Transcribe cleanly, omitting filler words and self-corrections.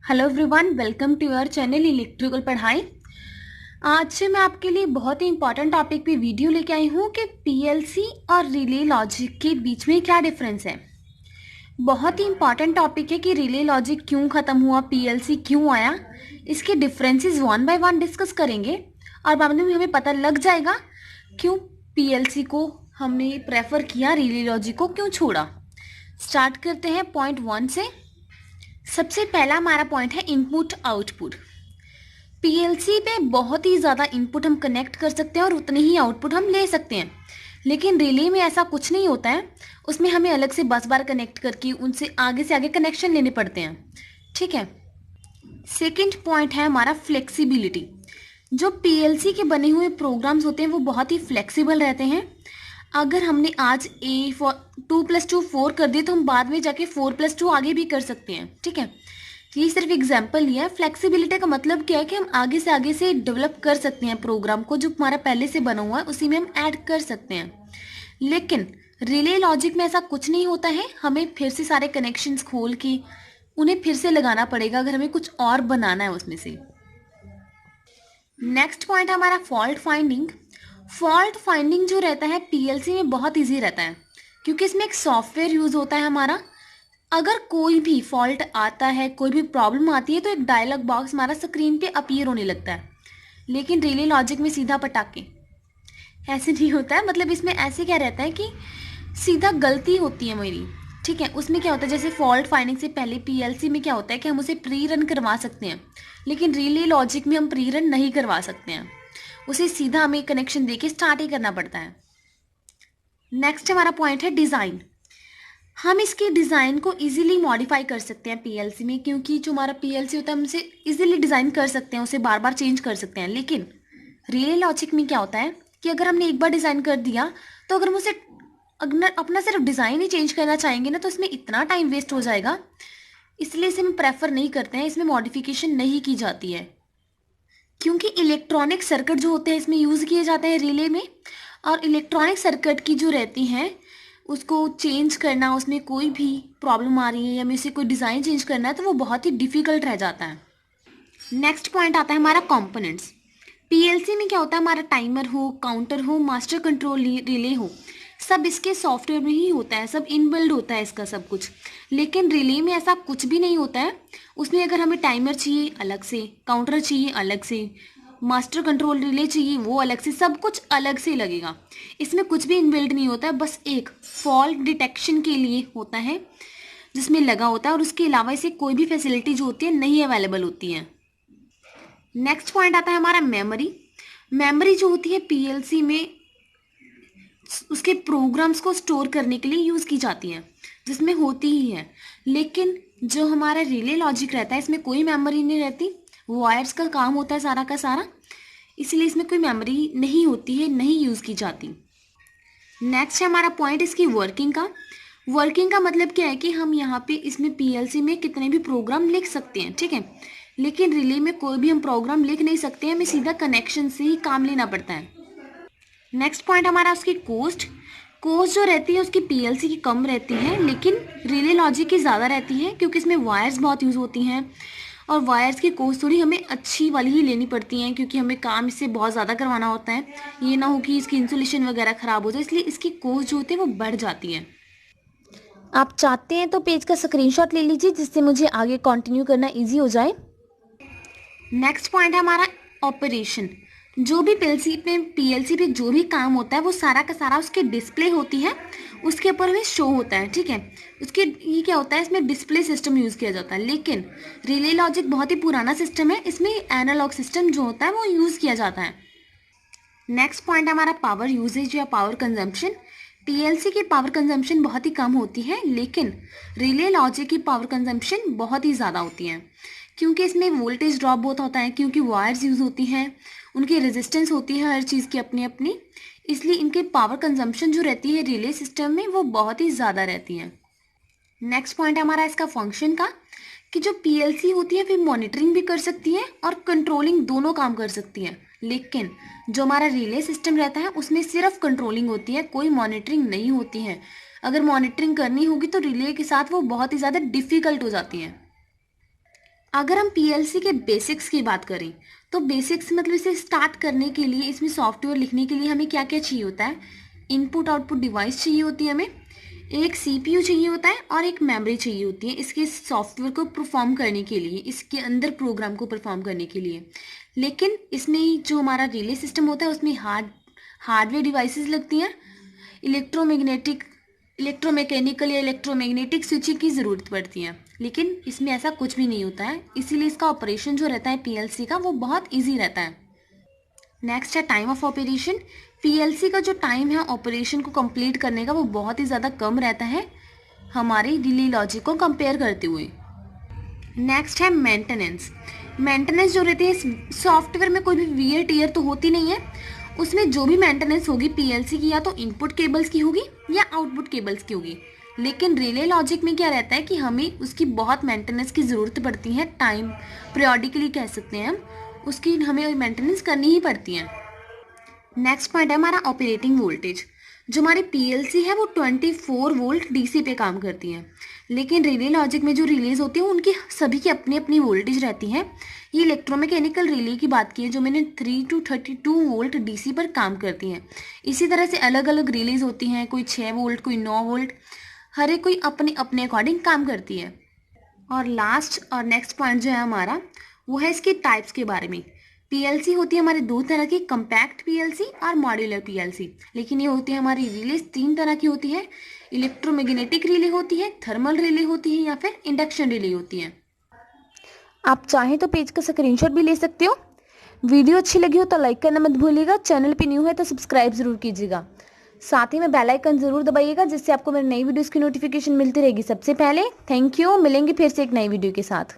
Hello everyone, welcome to your channel electrical पढ़ाई। आज से मैं आपके लिए बहुत ही इंपॉर्टेंट टॉपिक पे वीडियो लेके आई हूँ कि पीएलसी और रिले लॉजिक के बीच में क्या डिफरेंस है। बहुत ही इंपॉर्टेंट टॉपिक है कि रिले लॉजिक क्यों ख़त्म हुआ, पीएलसी क्यों आया, इसके differences one by one discuss करेंगे और बाद में हमें पता लग जाएगा क्यों पीएलसी को हमने प्रेफर किया, रिले लॉजिक को क्यों छोड़ा। स्टार्ट करते हैं पॉइंट वन से। सबसे पहला हमारा पॉइंट है इनपुट आउटपुट। पीएलसी पे बहुत ही ज़्यादा इनपुट हम कनेक्ट कर सकते हैं और उतने ही आउटपुट हम ले सकते हैं, लेकिन रिले में ऐसा कुछ नहीं होता है। उसमें हमें अलग से 10 बार कनेक्ट करके उनसे आगे कनेक्शन लेने पड़ते हैं। ठीक है। सेकंड पॉइंट है हमारा फ्लेक्सिबिलिटी। जो पीएलसी के बने हुए प्रोग्राम्स होते हैं वो बहुत ही फ्लेक्सिबल रहते हैं। अगर हमने आज 2+2 4 कर दिए तो हम बाद में जाके 4+2 आगे भी कर सकते हैं। ठीक है। ये सिर्फ एग्जाम्पल ही है। फ्लेक्सिबिलिटी का मतलब क्या है कि हम आगे से डेवलप कर सकते हैं प्रोग्राम को, जो हमारा पहले से बना हुआ है उसी में हम ऐड कर सकते हैं। लेकिन रिले लॉजिक में ऐसा कुछ नहीं होता है। हमें फिर से सारे कनेक्शंस खोल के उन्हें फिर से लगाना पड़ेगा अगर हमें कुछ और बनाना है उसमें से। नेक्स्ट पॉइंट हमारा फॉल्ट फाइंडिंग। फॉल्ट फाइंडिंग जो रहता है पीएलसी में बहुत इजी रहता है, क्योंकि इसमें एक सॉफ्टवेयर यूज़ होता है हमारा। अगर कोई भी फॉल्ट आता है, कोई भी प्रॉब्लम आती है, तो एक डायलॉग बॉक्स हमारा स्क्रीन पे अपीयर होने लगता है। लेकिन रिले लॉजिक में सीधा पटाके ऐसे नहीं होता है। मतलब इसमें ऐसे क्या रहता है कि सीधा गलती होती है मेरी। ठीक है। उसमें क्या होता है, जैसे फॉल्ट फाइंडिंग से पहले पीएलसी में क्या होता है कि हम उसे प्री रन करवा सकते हैं, लेकिन रिले लॉजिक में हम प्री रन नहीं करवा सकते हैं। उसे सीधा हमें कनेक्शन देके स्टार्ट ही करना पड़ता है। नेक्स्ट हमारा पॉइंट है डिज़ाइन। हम इसके डिज़ाइन को इजीली मॉडिफाई कर सकते हैं पीएलसी में, क्योंकि जो हमारा पीएलसी होता है हम उसे इजीली डिज़ाइन कर सकते हैं, उसे बार बार चेंज कर सकते हैं। लेकिन रिले लॉजिक में क्या होता है कि अगर हमने एक बार डिज़ाइन कर दिया तो अगर हम उसे अगर अपना सिर्फ डिज़ाइन ही चेंज करना चाहेंगे ना, तो इसमें इतना टाइम वेस्ट हो जाएगा। इसलिए इसे हम प्रेफर नहीं करते हैं, इसमें मॉडिफिकेशन नहीं की जाती है। क्योंकि इलेक्ट्रॉनिक सर्किट जो होते हैं इसमें यूज़ किए जाते हैं रिले में, और इलेक्ट्रॉनिक सर्किट की जो रहती हैं उसको चेंज करना, उसमें कोई भी प्रॉब्लम आ रही है या हमें उसे कोई डिज़ाइन चेंज करना है तो वो बहुत ही डिफ़िकल्ट रह जाता है। नेक्स्ट पॉइंट आता है हमारा कंपोनेंट्स। पीएलसी में क्या होता है, हमारा टाइमर हो, काउंटर हो, मास्टर कंट्रोल रिले हो, सब इसके सॉफ्टवेयर में ही होता है, सब इनबिल्ड होता है इसका सब कुछ। लेकिन रिले में ऐसा कुछ भी नहीं होता है। उसमें अगर हमें टाइमर चाहिए अलग से, काउंटर चाहिए अलग से, मास्टर कंट्रोल रिले चाहिए वो अलग से, सब कुछ अलग से लगेगा। इसमें कुछ भी इनबिल्ड नहीं होता है, बस एक फॉल्ट डिटेक्शन के लिए होता है जिसमें लगा होता है, और उसके अलावा इसे कोई भी फैसिलिटी जो होती है नहीं अवेलेबल होती है। नेक्स्ट पॉइंट आता है हमारा मेमोरी। मेमोरी जो होती है पीएलसी में उसके प्रोग्राम्स को स्टोर करने के लिए यूज़ की जाती है, जिसमें होती ही है। लेकिन जो हमारा रिले लॉजिक रहता है इसमें कोई मेमोरी नहीं रहती, वायर्स का काम होता है सारा का सारा, इसलिए इसमें कोई मेमोरी नहीं होती है, नहीं यूज़ की जाती। नेक्स्ट है हमारा पॉइंट इसकी वर्किंग का। वर्किंग का मतलब क्या है कि हम यहाँ पे इसमें पीएलसी में कितने भी प्रोग्राम लिख सकते हैं। ठीक है। लेकिन रिले में कोई भी हम प्रोग्राम लिख नहीं सकते हैं, हमें सीधा कनेक्शन से ही काम लेना पड़ता है। नेक्स्ट पॉइंट हमारा उसकी कॉस्ट। कॉस्ट जो रहती है उसकी पीएलसी की कम रहती है, लेकिन रिले लॉजिक की ज़्यादा रहती है, क्योंकि इसमें वायर्स बहुत यूज़ होती हैं और वायर्स की कॉस्ट थोड़ी हमें अच्छी वाली ही लेनी पड़ती हैं, क्योंकि हमें काम इससे बहुत ज़्यादा करवाना होता है। ये ना हो कि इसकी इंसुलेशन वगैरह ख़राब हो जाए, इसलिए इसकी कॉस्ट जो होती है वो बढ़ जाती है। आप चाहते हैं तो पेज का स्क्रीनशॉट ले लीजिए, जिससे मुझे आगे कंटिन्यू करना ईजी हो जाए। नेक्स्ट पॉइंट है हमारा ऑपरेशन। जो भी पीएलसी पे जो भी काम होता है वो सारा का सारा उसके डिस्प्ले होती है, उसके ऊपर हमें शो होता है। ठीक है। उसके ये क्या होता है, इसमें डिस्प्ले सिस्टम यूज़ किया जाता है। लेकिन रिले लॉजिक बहुत ही पुराना सिस्टम है, इसमें एनालॉग सिस्टम जो होता है वो यूज़ किया जाता है। नेक्स्ट पॉइंट हमारा पावर यूजेज या पावर कंजम्पशन। पीएलसी की पावर कंजम्पशन बहुत ही कम होती है, लेकिन रिले लॉजिक की पावर कंजम्पशन बहुत ही ज़्यादा होती है, क्योंकि इसमें वोल्टेज ड्रॉप बहुत होता है, क्योंकि वायर्स यूज़ होती हैं, उनकी रेजिस्टेंस होती है हर चीज़ की अपनी अपनी, इसलिए इनके पावर कंजम्पशन जो रहती है रिले सिस्टम में वो बहुत ही ज़्यादा रहती है। नेक्स्ट पॉइंट है हमारा इसका फंक्शन का, कि जो पीएलसी होती है फिर मॉनिटरिंग भी कर सकती है और कंट्रोलिंग दोनों काम कर सकती है। लेकिन जो हमारा रिले सिस्टम रहता है उसमें सिर्फ कंट्रोलिंग होती है, कोई मॉनिटरिंग नहीं होती है। अगर मॉनिटरिंग करनी होगी तो रिले के साथ वो बहुत ही ज़्यादा डिफ़िकल्ट हो जाती है। अगर हम पीएलसी के बेसिक्स की बात करें तो बेसिक्स मतलब इसे स्टार्ट करने के लिए, इसमें सॉफ्टवेयर लिखने के लिए हमें क्या क्या चाहिए होता है? इनपुट आउटपुट डिवाइस चाहिए होती है हमें, एक सीपीयू चाहिए होता है और एक मेमोरी चाहिए होती है इसके सॉफ्टवेयर को परफॉर्म करने के लिए, इसके अंदर प्रोग्राम को परफॉर्म करने के लिए। लेकिन इसमें जो हमारा रिले सिस्टम होता है उसमें हार्डवेयर डिवाइसेस लगती हैं, इलेक्ट्रोमैकेनिकल या इलेक्ट्रोमैग्नेटिक स्विचिंग की ज़रूरत पड़ती है। लेकिन इसमें ऐसा कुछ भी नहीं होता है, इसीलिए इसका ऑपरेशन जो रहता है पीएलसी का वो बहुत ईजी रहता है। नेक्स्ट है टाइम ऑफ ऑपरेशन। पीएलसी का जो टाइम है ऑपरेशन को कंप्लीट करने का वो बहुत ही ज़्यादा कम रहता है हमारे रिले लॉजिक को कंपेयर करते हुए। नेक्स्ट है मेंटेनेंस। मेंटेनेंस जो रहती है सॉफ्टवेयर में कोई भी वियर टीयर तो होती नहीं है, उसमें जो भी मेंटेनेंस होगी पीएलसी की या तो इनपुट केबल्स की होगी या आउटपुट केबल्स की होगी। लेकिन रिले लॉजिक में क्या रहता है कि हमें उसकी बहुत मेंटेनेंस की ज़रूरत पड़ती है, टाइम पीरियोडिकली कह सकते हैं हम, उसकी हमें मेंटेनेंस करनी ही पड़ती है। नेक्स्ट पॉइंट है हमारा ऑपरेटिंग वोल्टेज। जो हमारी पीएलसी है वो 24 वोल्ट डीसी पे काम करती है, लेकिन रिले लॉजिक में जो रिलेज होती है उनकी सभी की अपनी अपनी वोल्टेज रहती है। ये इलेक्ट्रोमैकेनिकल रिले की बात की है जो मैंने 3 to 32 वोल्ट डीसी पर काम करती हैं। इसी तरह से अलग अलग रिलेज होती हैं, कोई 6 वोल्ट, कोई 9 वोल्ट, हर एक कोई अपने अपने अकॉर्डिंग काम करती है। और लास्ट और नेक्स्ट पॉइंट जो है हमारा वो है इसके टाइप्स के बारे में। पीएलसी होती है हमारे दो तरह की, कंपैक्ट पीएलसी और मॉड्यूलर पीएलसी। लेकिन ये होती है हमारी रिले 3 तरह की होती है, इलेक्ट्रोमैग्नेटिक रिले होती है, थर्मल रिले होती है या फिर इंडक्शन रिले होती है। आप चाहें तो पेज का स्क्रीनशॉट भी ले सकते हो। वीडियो अच्छी लगी हो तो लाइक करना मत भूलिएगा, चैनल पे न्यू है तो सब्सक्राइब जरूर कीजिएगा, साथ ही में बेल आइकन जरूर दबाइएगा जिससे आपको मेरी नई वीडियोस की नोटिफिकेशन मिलती रहेगी सबसे पहले। थैंक यू, मिलेंगे फिर से एक नई वीडियो के साथ।